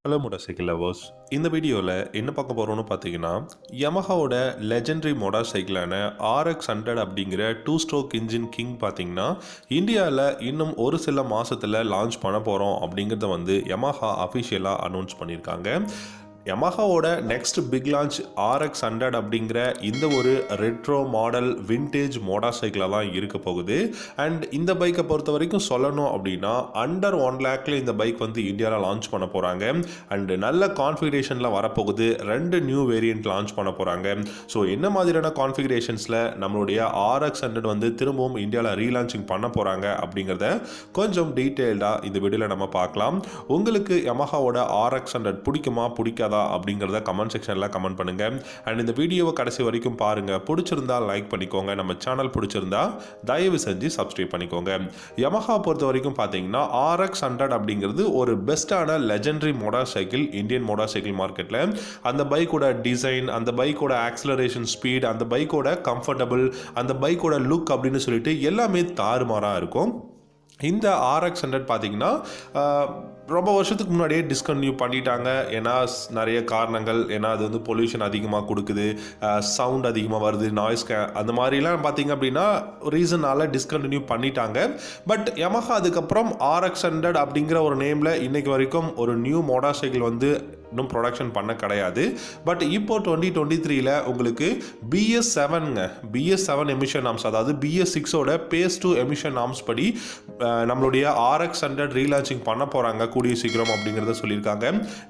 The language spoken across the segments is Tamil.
Hello motor lovers. இந்த வீடியோவில் என்ன பார்க்க போகிறோம்னு பார்த்தீங்கன்னா, யமஹாவோட லெஜெண்டரி மோட்டார் சைக்கிளான RX100 அப்படிங்கிற 2 ஸ்ட்ரோக் இன்ஜின் கிங் பார்த்தீங்கன்னா, இந்தியாவில் இன்னும் ஒரு சில மாதத்தில் லான்ச் பண்ண போகிறோம் அப்படிங்கிறத யமஹா அஃபிஷியலாக அனௌன்ஸ் பண்ணியிருக்காங்க. யமஹாவோட நெக்ஸ்ட் பிக் லான்ச் RX100 அப்படிங்கிற இந்த ஒரு ரெட்ரோ மாடல் விண்டேஜ் மோட்டார் சைக்கிளாக தான் இருக்க போகுது. அண்ட் இந்த பைக்கை பொறுத்த வரைக்கும் சொல்லணும் அப்படின்னா, அண்டர் 1 lakhல இந்த பைக் இந்தியாவில் லான்ச் பண்ண போகிறாங்க. அண்ட் நல்ல கான்ஃபிகரேஷனில் வரப்போகுது. 2 நியூ வேரியண்ட் லான்ச் பண்ண போகிறாங்க. ஸோ என்ன மாதிரியான கான்ஃபிகரேஷன்ஸில் நம்மளுடைய RX100 திரும்பவும் இந்தியாவில் ரீலான்ச்சிங் பண்ண போகிறாங்க அப்படிங்கிறத கொஞ்சம் டீட்டெயில்டாக இந்த வீடியோவில் நம்ம பார்க்கலாம். உங்களுக்கு யமஹாவோட RX100 பிடிக்காத அப்படிங்கிறத கமெண்ட் செக்ஷனில் கமெண்ட் பண்ணுங்க. அண்ட் இந்த வீடியோவை கடைசி வரைக்கும் பாருங்க. பிடிச்சிருந்தா லைக் பண்ணிக்கோங்க. நம்ம சேனல் பிடிச்சிருந்தா தயவு செஞ்சு சப்ஸ்கிரைப் பண்ணிக்கோங்க. யமஹா பொறுத்த வரைக்கும் பார்த்தீங்கன்னா, RX100 அப்படிங்கிறது ஒரு பெஸ்டான legendary motor cycle Indian motor cycle மார்க்கெட்டில். அந்த பைக்கோட டிசைன், அந்த பைக்கோட ஆக்சிலரேஷன் ஸ்பீட், அந்த பைக்கோட கம்ஃபர்டபுள், அந்த பைக்கோட லுக் அப்படின்னு சொல்லிட்டு எல்லாமே தாறுமாறாக இருக்கும். இந்த RX100 பார்த்தீங்கன்னா ரொம்ப வருஷத்துக்கு முன்னாடியே டிஸ்கன்டினியூ பண்ணிட்டாங்க. ஏன்னா நிறைய காரணங்கள். ஏன்னா அது பொல்யூஷன் அதிகமாக கொடுக்குது, சவுண்ட் அதிகமாக வருது, நாய்ஸ் அந்த மாதிரிலாம் பார்த்தீங்க அப்படின்னா ரீசனால் டிஸ்கன்டினியூ பண்ணிட்டாங்க. பட் யமஹா அதுக்கப்புறம் RX100 அப்படிங்கிற ஒரு நேமில் இன்னைக்கு வரைக்கும் ஒரு நியூ மோட்டார் சைக்கிள் இன்னும் ப்ரொடக்ஷன் பண்ண கிடையாது. பட் இப்போ 2023ல் உங்களுக்கு BS7 எமிஷன் நார்ம்ஸ், அதாவது BS6ஓட பேஸ் 2 எமிஷன் நார்ம்ஸ் படி நம்மளுடைய RX100 ரீலான்ச்சிங் பண்ண போகிறாங்க கூடிய சீக்கிரம் அப்படிங்கிறத சொல்லியிருக்காங்க.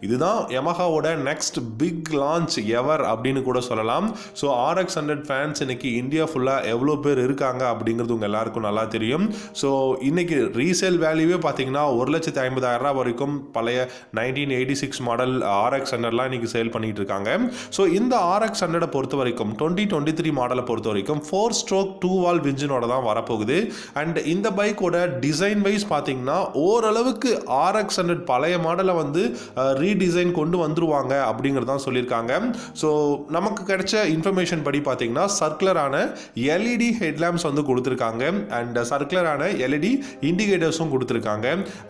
இதுதான் யமஹாவோட நெக்ஸ்ட் பிக் லான்ச் எவர் அப்படின்னு கூட சொல்லலாம். ஸோ RX100 ஃபேன்ஸ் இன்னைக்கு இந்தியா ஃபுல்லாக எவ்வளோ பேர் இருக்காங்க அப்படிங்கிறது உங்கள் எல்லாருக்கும் நல்லா தெரியும். ஸோ இன்னைக்கு ரீசேல் வேல்யூவே பார்த்தீங்கன்னா 1,50,000 வரைக்கும் பழைய 1986 மாடல் RX100லாம் இன்னைக்கு சேல் பண்ணிட்டு இருக்காங்க. ஸோ இந்த RX100 பொறுத்த வரைக்கும் 2023 மாடலை பொறுத்த வரைக்கும் 4 ஸ்ட்ரோக் 2 வால்வ் இன்ஜினோட தான் வரப்போகுது. அண்ட் இந்த பைக்கோட டிசைன் வைஸ் பார்த்தீங்கன்னா ஓரளவுக்கு RX100 பழைய மாடலை ரீடிசைன் கொண்டு வந்துருவாங்க அப்படிங்கிறதான் சொல்லியிருக்காங்க. ஸோ நமக்கு கிடைச்ச இன்ஃபர்மேஷன் படி பார்த்தீங்கன்னா சர்க்குலரான LED ஹெட்லாம்ப்ஸ் கொடுத்துருக்காங்க. அண்ட் சர்க்குலரான LED இண்டிகேட்டர்ஸும் கொடுத்துருக்காங்க.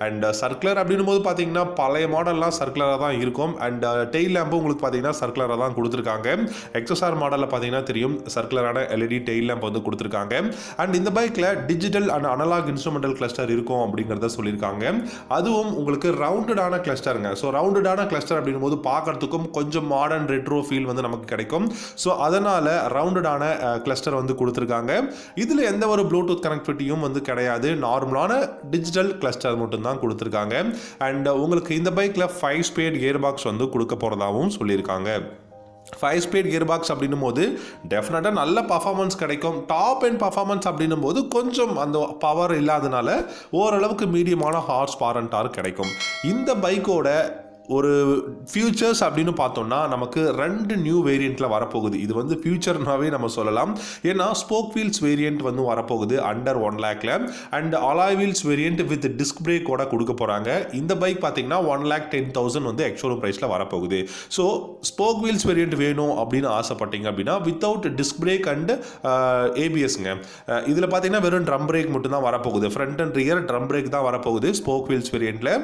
அண்ட் சர்க்குலர் அப்படின்னும் போது பார்த்தீங்கன்னா பழைய மாடல்லாம் சர்க்குலராக தான் இருக்கும். அண்ட் டெயில் லேம்பும் உங்களுக்கு பார்த்தீங்கன்னா சர்க்குலராக தான் கொடுத்துருக்காங்க. XSR மாடலில் பார்த்தீங்கன்னா தெரியும் சர்க்குலரான LED டெயில் லேம்ப் கொடுத்துருக்காங்க. அண்ட் இந்த பைக்கில் digital and analog instrumental cluster இருக்கும் அப்படிங்கிறத சொல்லியிருக்காங்க. அதுவும் உங்களுக்கு ரவுண்டடான கிளஸ்டருங்க. ஸோ ரவுண்டடான கிளஸ்டர் அப்படின்னும் போது பார்க்கறதுக்கும் கொஞ்சம் மாடர்ன் ரெட்ரோ ஃபீல் நமக்கு கிடைக்கும். ஸோ அதனால ரவுண்டடான கிளஸ்டர் கொடுத்துருக்காங்க. இதில் எந்த ஒரு ப்ளூடூத் கனெக்டிவிட்டியும் கிடையாது. நார்மலான டிஜிட்டல் கிளஸ்டர் மட்டும்தான் கொடுத்துருக்காங்க. அண்ட் உங்களுக்கு இந்த பைக்கில் 5 ஸ்பீட் கியர் பாக்ஸ் கொடுக்க போறதாகவும் சொல்லியிருக்காங்க. 5 ஸ்பீட் கியர் பாக்ஸ் அப்படின்னும் போது டெஃபினட்டாக நல்ல பர்ஃபார்மன்ஸ் கிடைக்கும். டாப் அண்ட் பர்ஃபார்மன்ஸ் அப்படின்னும் போது கொஞ்சம் அந்த பவர் இல்லாதனால ஓரளவுக்கு மீடியமான ஹார்ஸ் பவர் அண்ட் டார்க் கிடைக்கும். இந்த பைக்கோட ஒரு ஃபியூச்சர்ஸ் அப்படின்னு பார்த்தோம்னா நமக்கு 2 நியூ வேரியண்ட்டில் வரப்போகுது. இது ஃபியூச்சர்னாவே நம்ம சொல்லலாம். ஏன்னா ஸ்போக் வீல்ஸ் வேரியண்ட் வரப்போகுது அண்டர் 1 lakhல. And alloy wheels variant with disc பிரேக்கோட கொடுக்க போகிறாங்க. இந்த பைக் பார்த்தீங்கன்னா 1,10,000 எக்ஸ்ஷோரூம் ப்ரைஸில் வரப்போகுது. ஸோ ஸ்போக் வீல்ஸ் வேரியண்ட் வேணும் அப்படின்னு ஆசைப்பட்டீங்க அப்படின்னா வித்தவுட் டிஸ்க் பிரேக் அண்ட் ABSங்க. இதில் பார்த்தீங்கன்னா வெறும் ட்ரம் பிரேக் மட்டும் தான் வரப்போகுது. Front and rear drum break தான் வரப்போகுது ஸ்போக் வீல்ஸ் வேரியண்ட்டில்.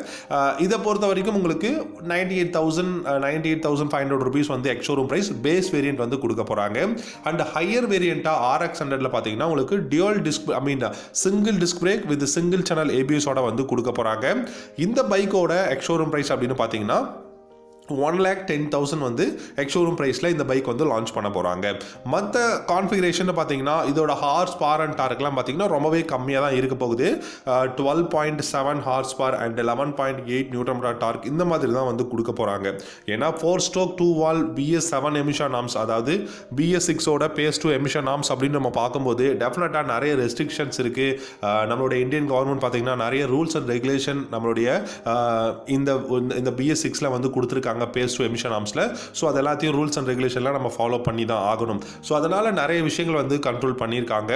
இதை பொறுத்த வரைக்கும் உங்களுக்கு 98,500 rupees ex showroom price base variant கொடுக்க போறாங்க. அண்ட் ஹையர் வேரியண்டா RX100ல பாத்தீங்கன்னா உங்களுக்கு dual disc single disc brake with single channel ABS ஓட கொடுக்க போறாங்க. இந்த பைக்கோட எக்ஸ்ஷோரூம் பிரைஸ் அப்படின்னு பாத்தீங்கன்னா 1,10,000 எக்ஸ்ஷோரூம் பிரைஸில் இந்த பைக் லான்ச் பண்ண போகிறாங்க. மற்ற கான்ஃபிகரேஷன் பார்த்தீங்கன்னா இதோட ஹார்ஸ் பவர் அண்ட் டார்க்லாம் பார்த்தீங்கன்னா ரொம்பவே கம்மியாக தான் இருக்க போகுது. 12.7 horse power and 11.8 newton torque இந்த மாதிரி தான் கொடுக்க போகிறாங்க. ஏன்னா 4 stroke 2 valve BS7 emission norms, அதாவது BS6ஓட பேஸ் 2 எமிஷன் நார்ம்ஸ் அப்படின்னு நம்ம பார்க்கும்போது டெஃபினட்டாக நிறைய ரெஸ்ட்ரிக்ஷன்ஸ் இருக்குது. நம்மளுடைய இந்தியன் கவர்மெண்ட் பார்த்தீங்கன்னா நிறைய ரூல்ஸ் அண்ட் ரெகுலேஷன் நம்மளுடைய இந்த BS6ல கொடுத்துருக்காங்க பேஸ் 2 எமிஷன் நார்ம்ஸ்ல. ஸோ அது எல்லாத்தையும் ரூல்ஸ் அண்ட் ரெகுலேஷன்லாம் நம்ம ஃபாலோ பண்ணி தான் ஆகணும். ஸோ அதனால நிறைய விஷயங்கள் கண்ட்ரோல் பண்ணியிருக்காங்க.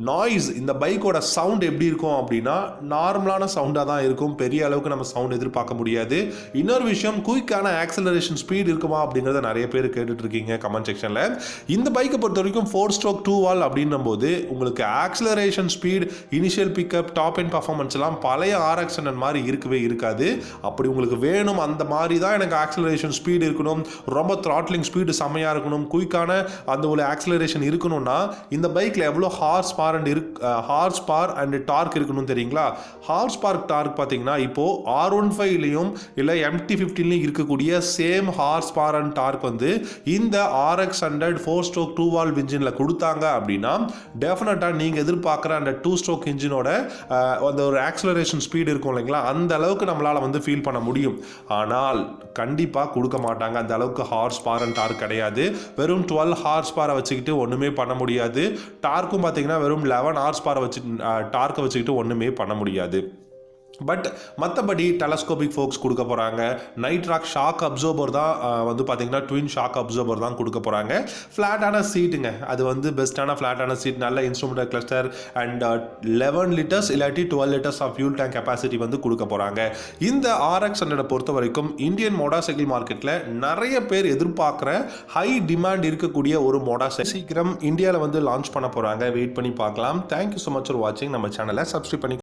நாய்ஸ், இந்த பைக்கோட சவுண்ட் எப்படி இருக்கும் அப்படின்னா நார்மலான சவுண்டாக தான் இருக்கும். பெரிய அளவுக்கு நம்ம சவுண்ட் எதிர்பார்க்க முடியாது. இன்னொரு விஷயம், குயிக்கான ஆக்சலரேஷன் ஸ்பீட் இருக்குமா அப்படிங்கிறத நிறைய பேர் கேட்டுட்டு இருக்கீங்க கமெண்ட் செக்ஷனில். இந்த பைக்கை பொறுத்த வரைக்கும் 4-stroke 2 வால் அப்படின்னும் போது உங்களுக்கு acceleration speed, initial pickup, top and performance எல்லாம் பழைய RX 100 மாதிரி இருக்கவே இருக்காது. அப்படி உங்களுக்கு வேணும் அந்த மாதிரி தான் எனக்கு ஆக்சலரேஷன் ஸ்பீடு இருக்கணும், ரொம்ப த்ராட்லிங் ஸ்பீடு செம்மையாக இருக்கணும், குயிக்கான அந்த ஒரு ஆக்சலரேஷன் இருக்கணும்னா இந்த பைக்கில் எவ்வளோ ஹார்ஸ் பவர் அண்ட் டார்க் இருக்கணும் தெரியுங்களா? ஹார்ஸ் பவர் டார்க் பார்த்தீங்கன்னா இப்போது R15லையும் இல்லை MT15லையும் இருக்கக்கூடிய same horse power and torque வந்து இந்த RX 100 4-stroke 2 valve இன்ஜினில் கொடுத்தாங்க அப்படின்னா டெஃபினட்டாக நீங்கள் எதிர்பார்க்குற அந்த 2-stroke இன்ஜினோட அந்த ஒரு ஆக்சலரேஷன் ஸ்பீடு இருக்கும் இல்லைங்களா, அந்த அளவுக்கு நம்மளால் வந்து ஃபீல் பண்ண முடியும். ஆனால் கண்டிப்பாக கொடுக்க மாட்டாங்க. அந்த அளவுக்கு ஹார்ஸ் பவர் அண்ட் டார்க் கிடையாது. வெறும் 12 ஹார்ஸ் பவரை வச்சுக்கிட்டு ஒன்றுமே பண்ண முடியாது. டார்க்கும் பார்த்தீங்கன்னா வெறும் 11 ஹார்ஸ் பவரை வச்சு டார்க்கை வச்சுக்கிட்டு ஒன்றுமே பண்ண முடியாது. பட் மற்றபடி டெலஸ்கோபிக் ஃபோக்ஸ் கொடுக்க போகிறாங்க. நைட்ராக் ஷாக் அப்சர்வர் தான் வந்து பார்த்தீங்கன்னா ட்வின் ஷாக் அப்சர்வர் தான் கொடுக்க போகிறாங்க. ஃப்ளாட்டான சீட்டுங்க, அது வந்து பெஸ்ட்டான ஃப்ளாட்டான சீட், நல்ல இன்ஸ்ட்ருமெண்டல் கிளஸ்டர் அண்ட் 11 லிட்டர்ஸ் இல்லாட்டி 12 litres of fuel tank capacity வந்து கொடுக்க போகிறாங்க. இந்த RX 100 பொறுத்த வரைக்கும் இந்தியன் மோட்டார் சைக்கிள் மார்க்கெட்டில் நிறைய பேர் எதிர்பார்க்குற ஹை டிமாண்ட் இருக்கக்கூடிய ஒரு மோட்டார் சைக்கிள் சீக்கிரம் இந்தியாவில் வந்து லான்ச் பண்ண போகிறாங்க. வெயிட் பண்ணி பார்க்கலாம். தேங்க்யூ ஸோ மச் ஃபார் வாட்சிங். நம்ம சேனலை சப்ஸ்கிரைப் பண்ணி